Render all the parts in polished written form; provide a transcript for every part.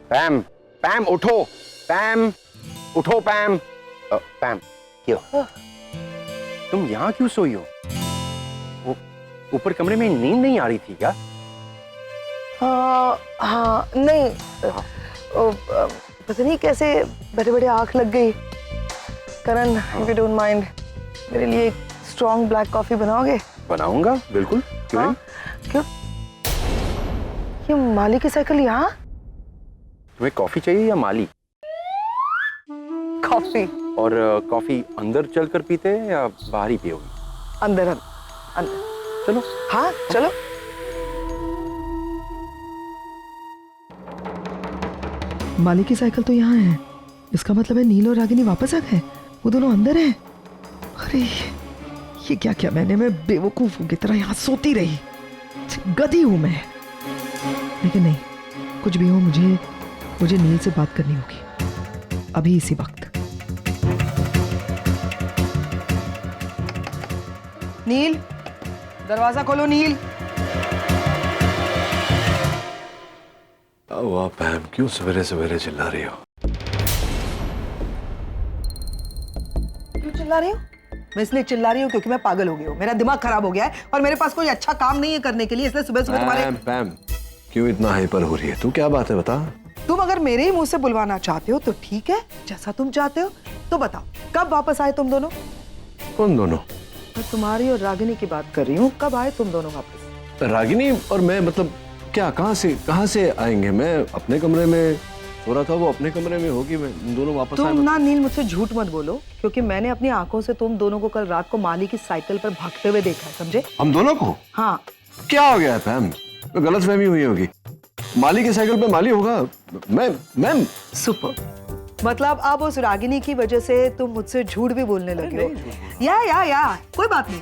पैम, पैम उठो, पैम उठो, पैम। पैम क्यों? तुम यहाँ क्यों सोई हो? वो ऊपर कमरे में नींद नहीं आ रही थी क्या? हाँ नहीं, पता नहीं कैसे बड़े बड़े आंख लग गई। करण, इफ यू डोंट माइंड, मेरे लिए एक स्ट्रॉन्ग ब्लैक कॉफी बनाओगे? बनाऊंगा, बिल्कुल, क्यों नहीं? क्यों? ये माली की साइकिल यहाँ? तुम्हें कॉफी चाहिए या माली? कॉफी। और कॉफी अंदर चलकर पीते हैं या बाहर ही पियोगे? अंदर अंदर। चलो। हाँ चलो। माली की साइकिल तो यहाँ है, इसका मतलब है नील और रागिनी वापस आ गए, वो दोनों अंदर हैं। अरे ये क्या क्या, मैंने मैं बेवकूफों की तरह यहाँ सोती रही, गधी हूं मैं। लेकिन नहीं, कुछ भी हो, मुझे नील से बात करनी होगी अभी इसी वक्त। नील, दरवाजा खोलो नील। वाह पैम, क्यों सवेरे सवेरे चिल्ला रही हो? क्यों चिल्ला रही हूँ? मैं इसलिए चिल्ला रही हूँ क्योंकि मैं पागल हो गई हूँ, मेरा दिमाग खराब हो गया है और मेरे पास कोई अच्छा काम नहीं है करने के लिए, इसलिए सुबह सुबह तुम्हारे। पैम, क्यों इतना हाइपर हो रही है तू? क्या बात है, बता। तुम अगर मेरे ही मुंह से बुलवाना चाहते हो तो ठीक है, जैसा तुम चाहते हो। तो बताओ, कब वापस आए तुम दोनों? कौन दोनों? मैं तुम्हारी और रागिनी की बात कर रही हूँ, कब आए तुम दोनों वापस? रागिनी और मैं, मतलब क्या, कहाँ से आएंगे? मैं अपने कमरे में सो रहा था, वो अपने कमरे में होगी, मैं दोनों वापस आए। तुम ना नील मुझसे झूठ मत बोलो, क्योंकि मैंने अपनी आंखों से तुम दोनों को कल रात को माली की साइकिल पर भागते हुए देखा है, समझे? हम दोनों को? हाँ। क्या हो गया है पैम? गलतफहमी हुई होगी। माली की साइकिल पे माली होगा, मैम। सुपर। मतलब अब उस रागिनी की वजह से तुम मुझसे झूठ भी बोलने लगे हो? या कोई बात नहीं,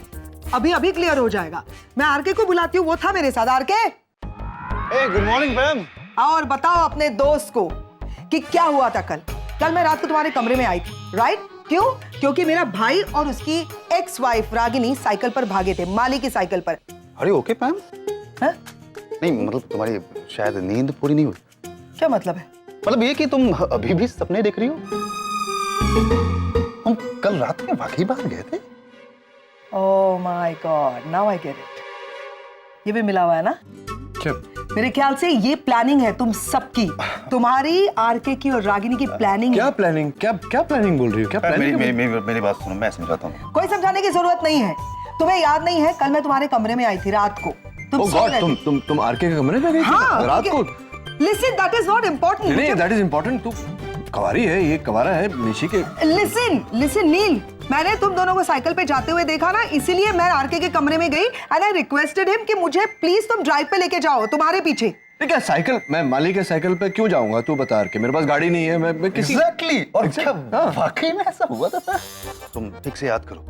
अभी क्लियर हो जाएगा। मैं आरके को बुलाती हूँ, वो था मेरे साथ। RK, good morning ma'am. और बताओ अपने दोस्त को कि क्या हुआ था कल मैं रात को तुम्हारे कमरे में आई थी, राइट? क्यों? क्योंकि मेरा भाई और उसकी एक्स वाइफ रागिनी साइकिल पर भागे थे, माली की साइकिल पर। अरे ओके पैम। है? नहीं मतलब तुम्हारी शायद नींद पूरी नहीं हुई। क्या मतलब है? मतलब ये कि तुम अभी भी सपने देख रही हो। हम कल रात में वाकई बाहर गए थे। Oh my God, now I get it. ये भी मिला हुआ है ना? क्या? मेरे ख्याल से ये प्लानिंग है तुम सबकी, तुम्हारी, आरके की और रागिनी की प्लानिंग। क्या प्लानिंग? क्या प्लानिंग बोल रही हो? क्या प्लानिंग? मेरी बात सुनो, मैं समझाता हूँ। कोई समझाने की जरूरत नहीं है। तुम्हें याद नहीं है कल मैं तुम्हारे कमरे में आई थी रात को? तुम आरके के कमरे में गई थी? हाँ, रात को? Listen, that is not important. नहीं, दैट इज इम्पोर्टेंट। तू कवारी है, ये कवारा है निशी के। लिसन नील, मैंने तुम दोनों को साइकिल पे जाते हुए देखा ना, इसीलिए मैं आरके के कमरे में गई एंड आई रिक्वेस्टेड हिम कि मुझे प्लीज तुम ड्राइव पे लेके जाओ, तुम्हारे पीछे। क्या साइकिल? मैं माली के साइकिल पे क्यों जाऊंगा? तू बता के, मेरे पास गाड़ी नहीं है। मैं किसी Exactly. और क्या वाकई में ऐसा हुआ था? तुम ठीक से याद करो,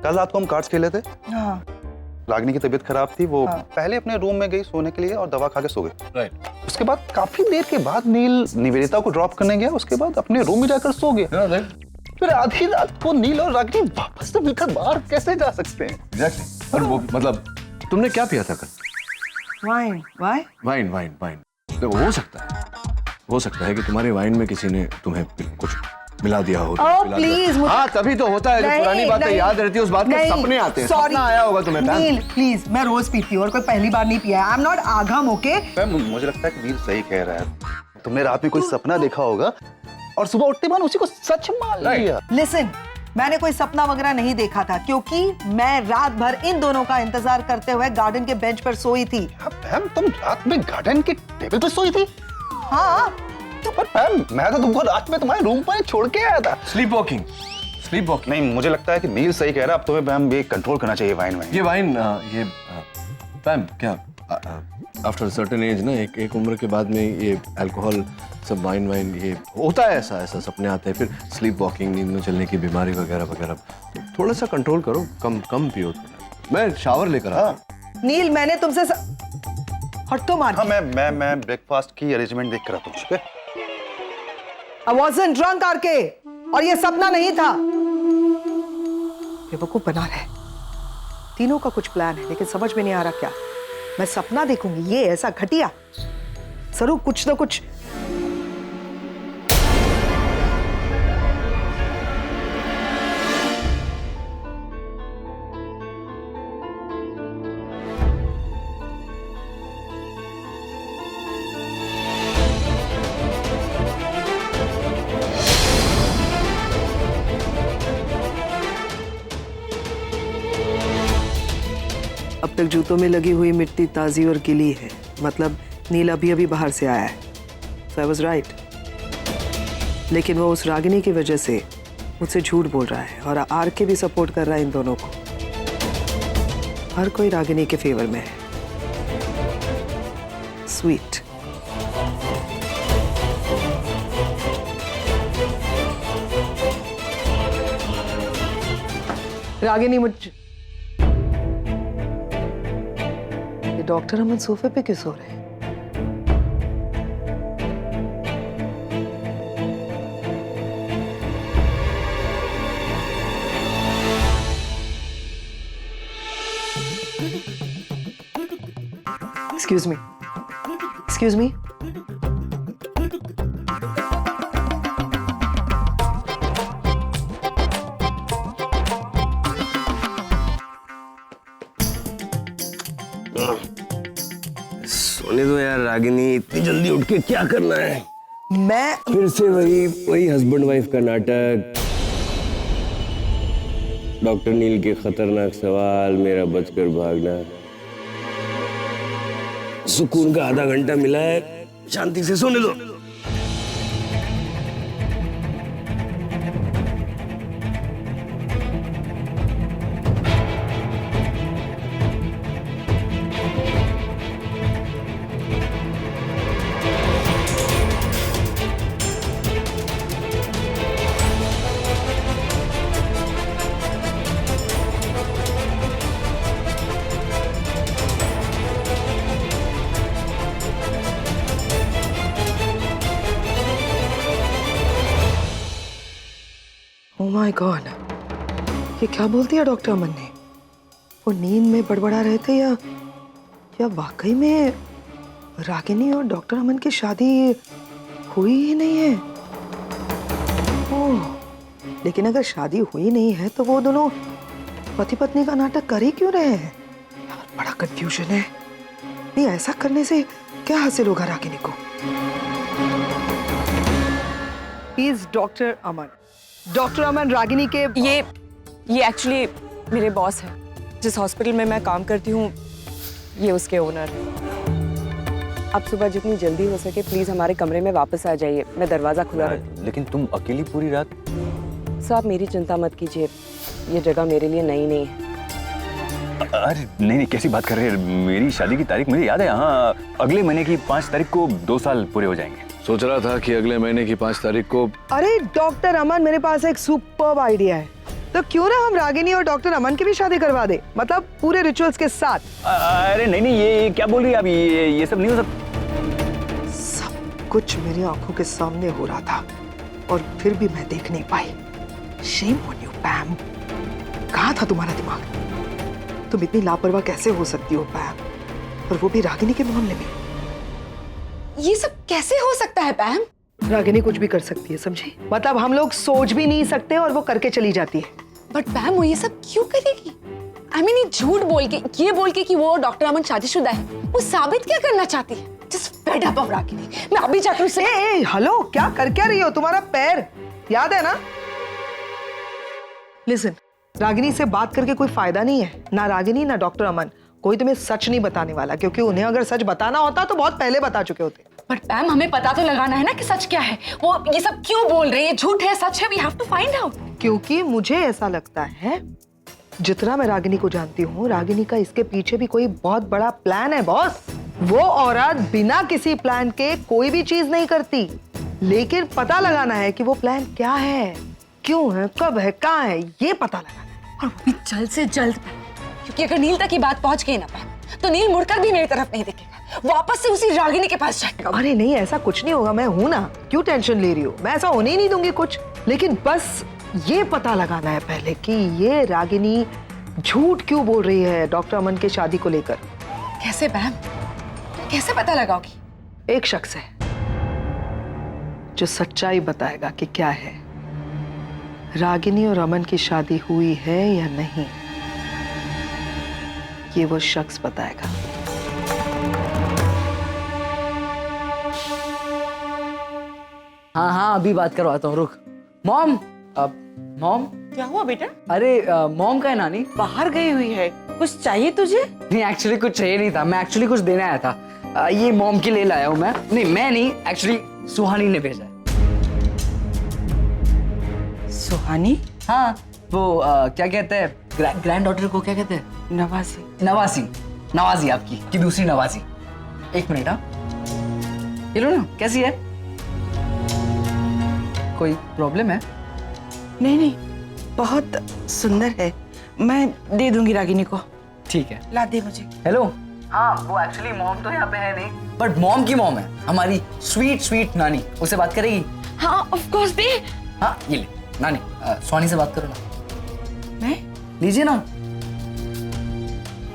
कल रात को हम कार्ड्स खेले थे। हाँ। रागिनी की तबीयत खराब थी, वो पहले अपने रूम में गई सोने के लिए और दवा खा के सो गई। राइट। उसके बाद काफी देर के बाद नील निवेदिता को ड्रॉप करने गया, उसके बाद अपने रूम में जाकर सो गया। फिर आधी रात को नील और रागिनी वापस से मिलकर बाहर कैसे जा सकते हैं? एग्जैक्टली। और वो मतलब तुमने क्या पिया था कल? वाइन। वाइन। तो हो सकता है कि तुम्हारे वाइन में किसी ने तुम्हें कुछ मिला दिया हो। प्लीज। हाँ, तभी तो होता है, जो पुरानी बातें याद रहती है, उस बात के सपने आते हैं। सपना आया होगा तुम्हें। नील प्लीज, मैं रोज पीती हूँ और कोई पहली बार नहीं पिया। आई एम नॉट आगम, ओके? मुझे लगता है कि नील सही कह रहा है। तुमने रात में कोई सपना देखा होगा और सुबह उठते बाद उसी को सच मान लिया। लिसन, मैंने कोई सपना वगैरह नहीं देखा था, क्योंकि मैं रात भर इन दोनों का इंतजार करते हुए गार्डन के बेंच पर सोई थी। मैम, तुम रात में गार्डन के टेबल पर सोई थी? हाँ। पर मैम, मैं तो तुमको रात में तुम्हारे रूम पर छोड़ के आया था। Sleep walking. नहीं, मुझे लगता है कि नील सही कह रहा है। अब तुम्हें मैम ये कंट्रोल करना चाहिए वाइन। ये वाइन, ये पैम, क्या आफ्टर सर्टेन एज ना, एक उम्र के बाद में ये अल्कोहल सब, वाइन ये होता है, ऐसा सपने आते हैं, फिर स्लीप वॉकिंग, नींद में चलने की बीमारी वगैरह। तो थोड़ा सा कंट्रोल करो, कम पियो। मैं शावर लेकर आता हूं। नील, मैंने तुमसे हट तो मार। हाँ, मैं ब्रेकफास्ट की अरेंजमेंट देख कर आता हूँ। ठीक है? I wasn't drunk, आरके, और ये सपना नहीं था। बेवकूफ बना रहे। तीनों का कुछ प्लान है, लेकिन समझ में नहीं आ रहा क्या। मैं सपना देखूंगी, ये ऐसा घटिया? जरूर कुछ ना कुछ तक जूतों में लगी हुई मिट्टी ताज़ी और गीली है, मतलब नील अभी अभी बाहर से आया है। सो आई वाज राइट। लेकिन वो उस रागिनी की वजह से मुझसे झूठ बोल रहा है और आर के भी सपोर्ट कर रहा है इन दोनों को। हर कोई रागिनी के फेवर में है। स्वीट। रागिनी ये डॉक्टर अमन सोफे पे क्यों सो रहे हैं? Excuse me. Excuse me. सोने दो यार रागिनी, इतनी जल्दी उठ के क्या करना है? मैं फिर से वही हस्बैंड वाइफ का नाटक। डॉक्टर नील के खतरनाक सवाल, मेरा बचकर भागना। सुकून का आधा घंटा मिला है, शांति से सोने दो। ओह माय गॉड, ये क्या बोल दिया डॉक्टर अमन ने? वो नींद में बड़बड़ा रहे थे या वाकई में रागिनी और डॉक्टर अमन की शादी हुई ही नहीं है? ओह, लेकिन अगर शादी हुई नहीं है तो वो दोनों पति पत्नी का नाटक कर ही क्यों रहे हैं? यार बड़ा कंफ्यूजन है। नहीं, ऐसा करने से क्या हासिल होगा रागिनी को? प्लीज डॉक्टर अमन रागिनी के ये एक्चुअली मेरे बॉस है। जिस हॉस्पिटल में मैं काम करती हूँ ये उसके ओनर है। आप सुबह जितनी जल्दी हो सके प्लीज हमारे कमरे में वापस आ जाइए, मैं दरवाजा खुला रखूँ। लेकिन तुम अकेली पूरी रात? सर आप मेरी चिंता मत कीजिए, ये जगह मेरे लिए नई नहीं है। अरे नहीं, कैसी बात कर रहे हैं? मेरी शादी की तारीख मुझे याद है। हाँ, अगले महीने की 5 तारीख को 2 साल पूरे हो जाएंगे। सोच रहा था कि अगले महीने की 5 तारीख को। अरे डॉक्टर अमन, मेरे पास एक सुपर्ब आइडिया है। तो क्यों ना हम रागिनी और डॉक्टर अमन की भी शादी करवा दे, मतलब पूरे रिचुअल्स के साथ। अरे नहीं, ये क्या बोल रही है आप? ये सब नहीं हो सकता। सब कुछ मेरी आंखों के सामने हो रहा था और फिर भी मैं देख नहीं पाई। Shame on you पैम। कहाँ था तुम्हारा दिमाग? तुम इतनी लापरवाह कैसे हो सकती हो पैम, और वो भी रागिनी के मामले में? ये सब कैसे हो सकता है पैम? रागिनी कुछ भी कर सकती है, समझी? मतलब हम लोग सोच भी नहीं सकते और वो करके चली जाती है। बट पैम वो ये सब क्यों करेगी? I mean, ये झूठ बोल के, ये बोल के कि वो डॉक्टर अमन शादीशुदा है, वो साबित क्या करना चाहती है? Just fed up of Ragini. मैं अभी जाकर उससे। हेलो, क्या कर क्या रही हो? तुम्हारा पैर याद है ना? लिसन, रागिनी से बात करके कोई फायदा नहीं है। ना रागिनी ना डॉक्टर अमन कोई तुम्हें सच नहीं बताने वाला, क्योंकि उन्हें अगर सच बताना होता तो बहुत पहले बता चुके होते। बट पैम हमें पता तो लगाना है ना कि सच क्या है। वो ये सब क्यों बोल रही है? झूठ है, सच है? We have to find out। क्योंकि मुझे ऐसा लगता है, जितना मैं रागिनी को जानती हूँ, रागिनी का इसके पीछे भी कोई बहुत बड़ा प्लान है बॉस। वो औरत बिना किसी प्लान के कोई भी चीज नहीं करती, लेकिन पता लगाना है कि वो प्लान क्या है, क्यों है, कब है, कहाँ है, ये पता लगाना है। और वो भी जल्द से जल्द, क्योंकि अगर नील तक ये बात पहुंच गई ना पैम, तो नील मुड़कर भी मेरी तरफ नहीं देखेगा, वापस से उसी रागिनी के पास जाएगा। अरे नहीं, ऐसा कुछ नहीं होगा, मैं हूं ना, क्यों टेंशन ले रही हो? मैं ऐसा होने ही नहीं दूंगी कुछ। लेकिन बस ये पता लगाना है पहले कि ये रागिनी झूठ क्यों बोल रही है डॉक्टर अमन के शादी को लेकर। कैसे पैम? कैसे पता लगाओगी? एक शख्स है जो सच्चाई बताएगा कि क्या है, रागिनी और अमन की शादी हुई है या नहीं, ये वो शख्स बताएगा। हाँ अभी बात करवाता हूँ, रुक। मॉम, मॉम क्या हुआ बेटा? अरे मॉम का है नानी बाहर गई हुई है, कुछ चाहिए तुझे? नहीं एक्चुअली कुछ चाहिए नहीं था, मैं एक्चुअली कुछ देने आया था। ये मॉम के लिए लाया हूँ मैं नहीं एक्चुअली सुहानी ने भेजा है। सुहानी? हाँ वो क्या कहते हैं ग्रैंड डॉटर को क्या कहते हैं? नवासी। नवाजी आपकी की दूसरी नवाजी। एक मिनट। हाँ ये लो ना, कैसी है? कोई प्रॉब्लम है? नहीं, बहुत सुंदर है। मैं दे दूंगी रागिनी को। ठीक है, ला दे मुझे। हेलो। हाँ वो एक्चुअली मॉम तो यहाँ पे है नहीं, बट मॉम की मॉम है हमारी स्वीट नानी, उससे बात करेगी? हाँ ऑफ कोर्स दे। हाँ ये ले नानी, सोनी से बात करो ना। मैं? लीजिए ना,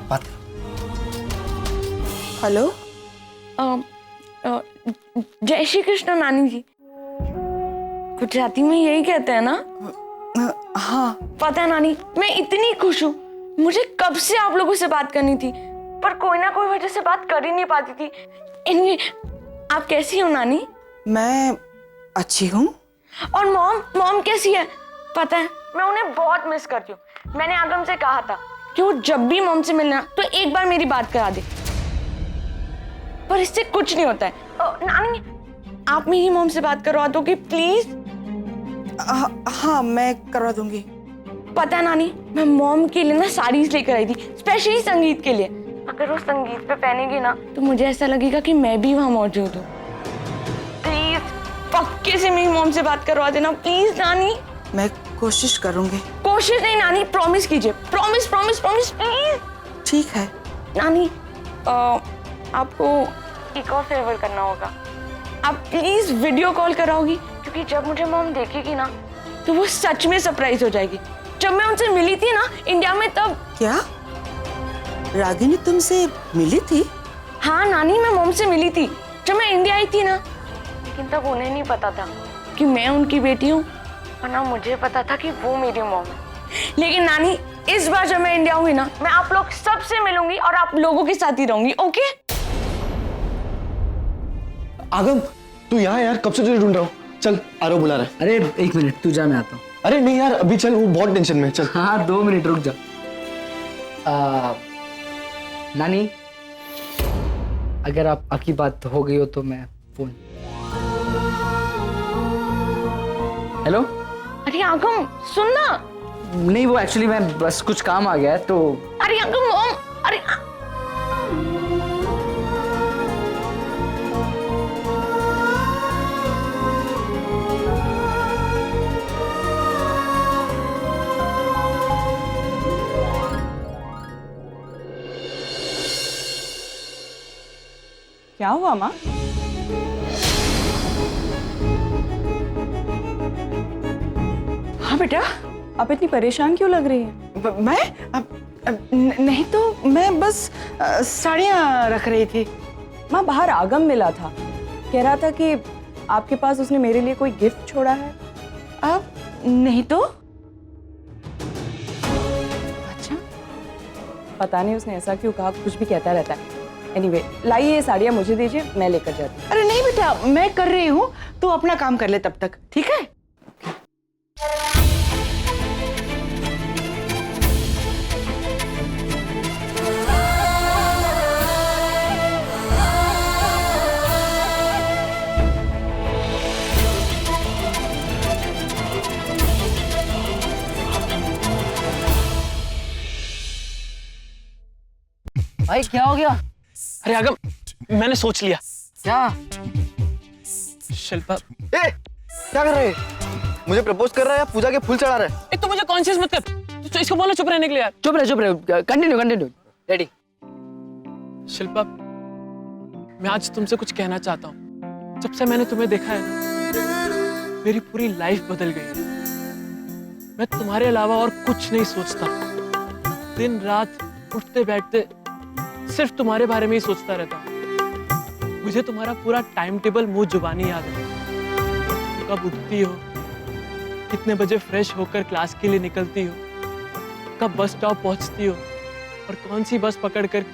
बात करो। हेलो। जय श्री कृष्ण नानी जी। गुजराती में यही कहते हैं ना? हाँ। पता है नानी, मैं इतनी खुश हूँ। मुझे कब से आप लोगों से बात करनी थी, पर कोई ना कोई वजह से बात कर ही नहीं पाती थी। Anyway, आप कैसी हो नानी? मैं अच्छी हूँ। और मॉम कैसी है? पता है मैं उन्हें बहुत मिस करती हूँ। मैंने आगम से कहा था कि वो जब भी मॉम से मिलना तो एक बार मेरी बात करा दे, पर इससे कुछ नहीं होता है। नानी आप मेरी मॉम से बात करवा दोगे प्लीज? हाँ मैं करवा दूंगी। पता है नानी, मैं मॉम के लिए ना साड़ीज लेकर आई थी, स्पेशली संगीत के लिए। अगर वो संगीत पे पहनेगी ना तो मुझे ऐसा लगेगा कि मैं भी वहां मौजूद हूँ। प्लीज पक्के से मेरी मॉम से बात करवा देना प्लीज नानी। मैं कोशिश करूंगी। कोशिश नहीं नानी, प्रॉमिस कीजिए। Promise please. ठीक है नानी, आपको एक और फेवर करना होगा। आप प्लीज वीडियो कॉल कराओगी, क्योंकि जब मुझे मॉम देखेगी ना तो वो सच में सरप्राइज हो जाएगी। जब मैं उनसे मिली थी ना इंडिया में तब। क्या रागिनी तुमसे मिली थी? हाँ नानी, मैं मॉम से मिली थी जब मैं इंडिया आई थी ना, लेकिन तब उन्हें नहीं पता था कि मैं उनकी बेटी हूँ, और ना मुझे पता था कि वो मेरी मॉम है। लेकिन नानी इस बार जब मैं इंडिया आऊंगी ना, मैं आप लोग सबसे मिलूंगी और आप लोगों के साथ ही रहूंगी। ओके? आगम तू यहाँ यार, कब से तुझे ढूंढ रहा हूँ। चल आरो बुला रहा है। अरे एक मिनट, तू जा, मैं आता हूँ। अरे नहीं यार अभी चल, वो बहुत टेंशन में है। चल। हाँ 2 मिनट रुक जा। नानी अगर आपकी बात हो गई हो तो मैं फोन। हेलो। अरे आगम सुन ना। नहीं वो एक्चुअली मैं बस कुछ काम आ गया है तो। अरे आगम मॉम, अरे क्या हुआ माँ? हाँ बेटा, आप इतनी परेशान क्यों लग रही हैं? नहीं तो मैं बस साड़ियाँ रख रही थी। माँ बाहर आगम मिला था, कह रहा था कि आपके पास उसने मेरे लिए कोई गिफ्ट छोड़ा है। अब नहीं तो। अच्छा, पता नहीं उसने ऐसा क्यों कहा, कुछ भी कहता रहता है। एनीवे, लाइए ये साड़ियाँ मुझे दीजिए, मैं लेकर जाती हूँ। अरे नहीं बेटा, मैं कर रही हूँ, तू अपना काम कर ले तब तक, ठीक है? भाई क्या हो गया? अरे आगम, मैंने सोच लिया। क्या? शिल्पा, ए, क्या कर रहे हैं? मुझे प्रपोज कर रहा है या पूजा के फूल चढ़ा रहा है? एक तो मुझे कॉन्शियस मत कर, तो इसको बोलो चुप रहने के लिए यार। चुप रहे, कंटिन्यू। रेडी? शिल्पा, मैं आज तुमसे कुछ कहना चाहता हूँ। जब से मैंने तुम्हें देखा है ना, मेरी पूरी लाइफ बदल गई है। मैं तुम्हारे अलावा और कुछ नहीं सोचता। दिन रात उठते बैठते सिर्फ तुम्हारे बारे में ही सोचता रहता हूँ। मुझे तुम्हारा पूरा टाइम टेबल मुंह जुबानी याद है। कब उठती हो, कितने बजे फ्रेश होकर क्लास के लिए निकलती हो, कब बस स्टॉप पहुंचती हो और कौन सी बस पकड़कर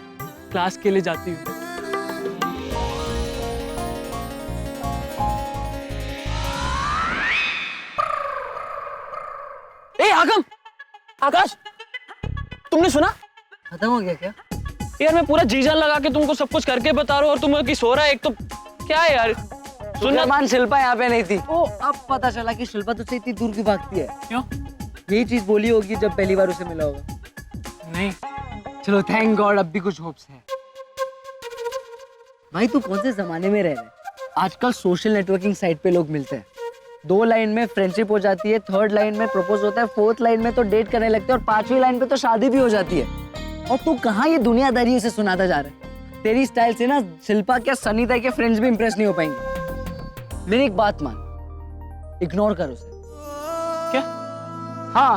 क्लास के लिए जाती हो। ए आगम, आकाश, तुमने सुना? खत्म हो गया क्या? यार मैं पूरा जी जान लगा के तुमको सब कुछ करके बता रहा हूँ और तुम कि सो रहा है। एक तो क्या है यार, सुनना। मान शिल्पा यहाँ पे नहीं थी। ओ अब पता चला कि शिल्पा तुझसे इतनी दूर क्यों भागती है। क्यों? यही चीज बोली होगी जब पहली बार उसे मिला होगा। नहीं। चलो थैंक गॉड अब भी कुछ होप्स है। भाई तू कौन से जमाने में रह रहा है? आजकल सोशल नेटवर्किंग साइट पे लोग मिलते हैं, 2 लाइन में फ्रेंडशिप हो जाती है, 3rd लाइन में प्रपोज होता है, 4th लाइन में तो डेट करने लगते हैं और 5वीं लाइन पे तो शादी भी हो जाती है। और तू कहाँ ये दुनियादारी से सुनाता जा रहा है? तेरी स्टाइल से ना शिल्पा क्या सनीता के फ्रेंड्स भी इंप्रेस नहीं हो पाएंगे। मेरी एक बात मान, इग्नोर कर उसे। क्या? हाँ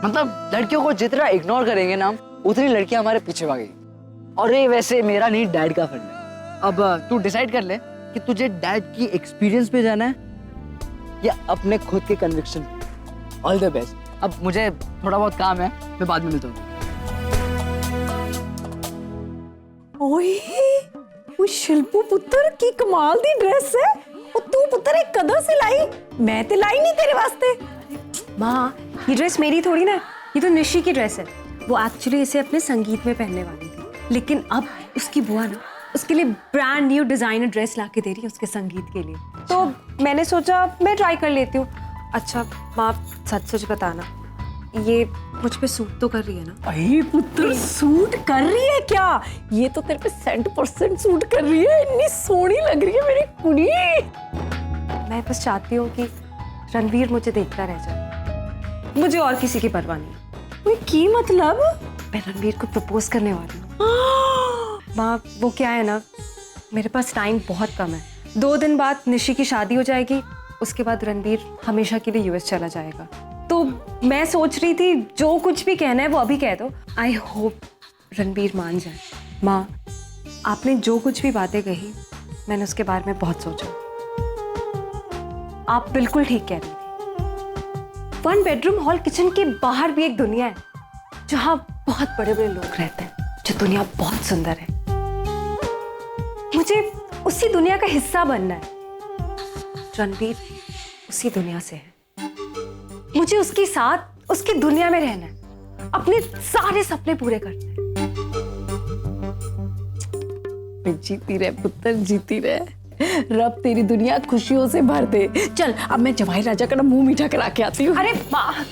मतलब लड़कियों को जितना इग्नोर करेंगे ना उतनी लड़कियां हमारे पीछे भागेगी। और ये वैसे मेरा नहीं डैड का फंड है। अब तू डिसाइड कर ले कि तुझे डैड की एक्सपीरियंस पे जाना है या अपने खुद के कन्विक्शन। All the best. अब मुझे थोड़ा बहुत काम है, मैं बाद में मिलता हूँ। ओए शिल्पू पुत्र की कमाल दी ड्रेस है। और तू पुत्र एक कदों से लाई? मैं ते लाई नहीं तेरे वास्ते। माँ ये ड्रेस मेरी थोड़ी ना, ये तो निशी की ड्रेस है। वो एक्चुअली इसे अपने संगीत में पहनने वाली थी, लेकिन अब उसकी बुआ ना उसके लिए ब्रांड न्यू डिजाइनर ड्रेस ला के दे रही है उसके संगीत के लिए। तो मैंने सोचा मैं ट्राई कर लेती हूँ। अच्छा माँ सच सच बताना, ये मुझ पे सूट तो कर रही है ना? अरे पुत्र सूट कर रही है क्या? ये तो तेरे पे 100% सूट कर रही है। इतनी सोहनी लग रही है मेरी कुड़ी। मैं बस चाहती हूँ कि रणवीर मुझे देखता रह जाए, मुझे और किसी की परवाह नहीं। कोई की मतलब? मैं रणवीर को प्रपोज करने वाली हूँ। माँ वो क्या है ना, मेरे पास टाइम बहुत कम है। 2 दिन बाद निशी की शादी हो जाएगी, उसके बाद रणवीर हमेशा के लिए यूएस चला जाएगा। तो मैं सोच रही थी जो कुछ भी कहना है वो अभी कह दो। आई होप रणवीर मान जाए। माँ आपने जो कुछ भी बातें कही मैंने उसके बारे में बहुत सोचा। आप बिल्कुल ठीक कह रही थी। 1 बेडरूम हॉल किचन के बाहर भी एक दुनिया है जहाँ बहुत बड़े बड़े लोग रहते हैं, जो दुनिया बहुत सुंदर है। मुझे उसी दुनिया का हिस्सा बनना है। रणवीर उसी दुनिया से है, मुझे उसके साथ उसकी दुनिया में रहना है, अपने सारे सपने पूरे करने हैं। जीती रहे पुत्र जीती रहे, रब तेरी दुनिया खुशियों से भर दे। चल अब मैं जवाई राजा का मुंह मीठा करा के आती हूँ। अरे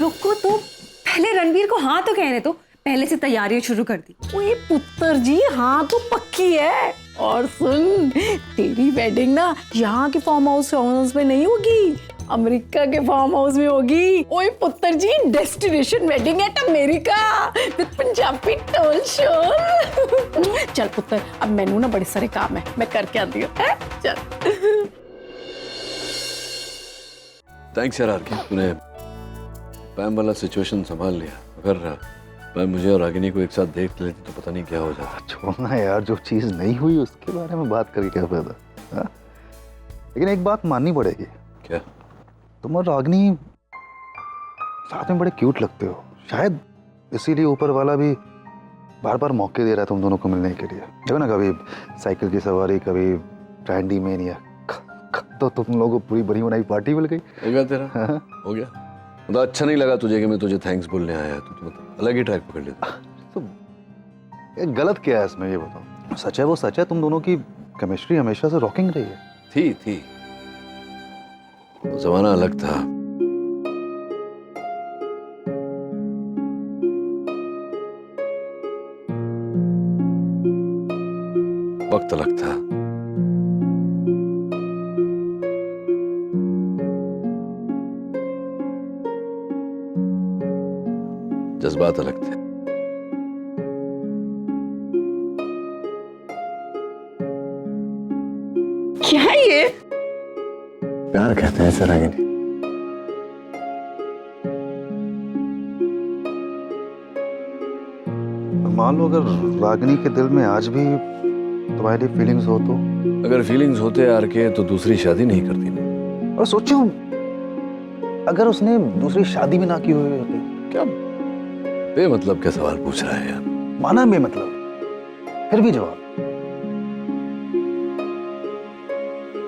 रुको तो, पहले रणवीर को हाँ तो कहने तो, पहले से तैयारी शुरू कर दी। ओए पुत्र जी हाँ तो पक्की है। और सुन तेरी वेडिंग ना यहाँ के फार्म हाउस में नहीं होगी, अमेरिका के फार्म हाउस में होगी। ओए पुत्र जी destination wedding at America with Punjabi टोल शोर। चल पुत्र अब मैनू ना बड़े सारे काम है, मैं करके आती हूँ। चल थैंक्स यार आरके, तूने पैम वाला सिचुएशन संभाल लिया। अगर पैम मुझे और रागिनी को एक साथ देख लेती तो पता नहीं क्या हो जाता। छोड़ना यार, जो चीज़ नहीं हुई उसके बारे में बात करके क्या फायदा। हाँ? लेकिन एक बात माननी पड़ेगी। क्या? तुम और रागिनी साथ में बड़े क्यूट लगते हो, शायद इसीलिए ऊपर वाला भी बार बार मौके दे रहा है तुम दोनों को मिलने के लिए। देखो ना, कभी साइकिल की सवारी, कभी ब्रांडी मेनिया, तो तुम लोगों को पूरी बनी बनाई पार्टी मिल गई। हो गया तेरा? हाँ? हो गया। मतलब अच्छा नहीं लगा तुझे कि मैं तुझे थैंक्स बोलने आया, तो मतलब अलग ही ट्रैक पकड़ लेता। तो गलत क्या है इसमें, ये बताओ। सच है वो सच है, तुम दोनों की केमिस्ट्री हमेशा से रॉकिंग रही है। थी वो जमाना अलग था। वक्त अलग था। जज्बात अलग थे। क्या है ये? प्यार कहते हैं सर रागिनी। मान लो अगर रागिनी के दिल में आज भी तुम्हारे लिए फीलिंग्स हो तो? अगर फीलिंग्स होते यार के तो दूसरी शादी नहीं करती ना। और सोचो अगर उसने दूसरी शादी भी ना की हुई होती। क्या बेमतलब क्या सवाल पूछ रहा है यार? माना बेमतलब, फिर भी जवाब।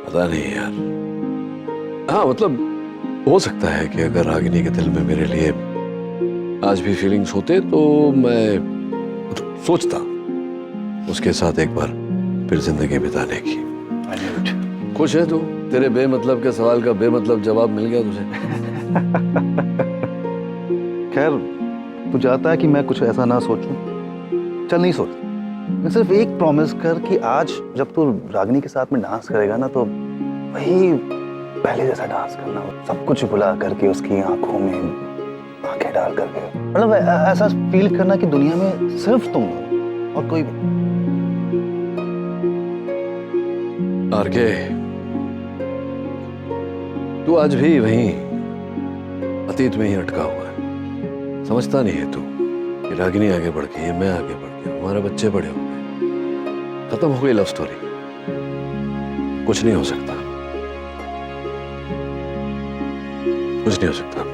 पता नहीं यार। हाँ मतलब हो सकता है कि अगर रागिनी के दिल में मेरे लिए आज भी फीलिंग्स होते तो मैं सोचता उसके साथ एक बार फिर जिंदगी बिताने की। खुश है तू? तेरे बेमतलब के सवाल का बेमतलब जवाब मिल गया तुझे। खैर तू चाहता है कि मैं कुछ ऐसा ना सोचूं, चल नहीं सोच। मैं सिर्फ एक प्रॉमिस कर कि आज जब तू रागिनी के साथ में डांस करेगा ना तो वही पहले जैसा डांस करना, सब कुछ भुला करके उसकी आंखों में आंखें डाल करके, मतलब ऐसा फील करना कि दुनिया में सिर्फ तुम हो और कोई भी। आरके, तू आज भी वहीं अतीत में ही अटका हुआ है। समझता नहीं है तू कि रागिनी आगे बढ़ गई है, मैं आगे बढ़ गया, हमारे बच्चे बड़े हो गए, खत्म हो गई लव स्टोरी, कुछ नहीं हो सकता, कुछ नहीं हो सकता।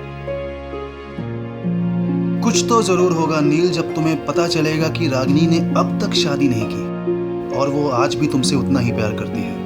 कुछ तो जरूर होगा नील जब तुम्हें पता चलेगा कि रागिनी ने अब तक शादी नहीं की और वो आज भी तुमसे उतना ही प्यार करती है।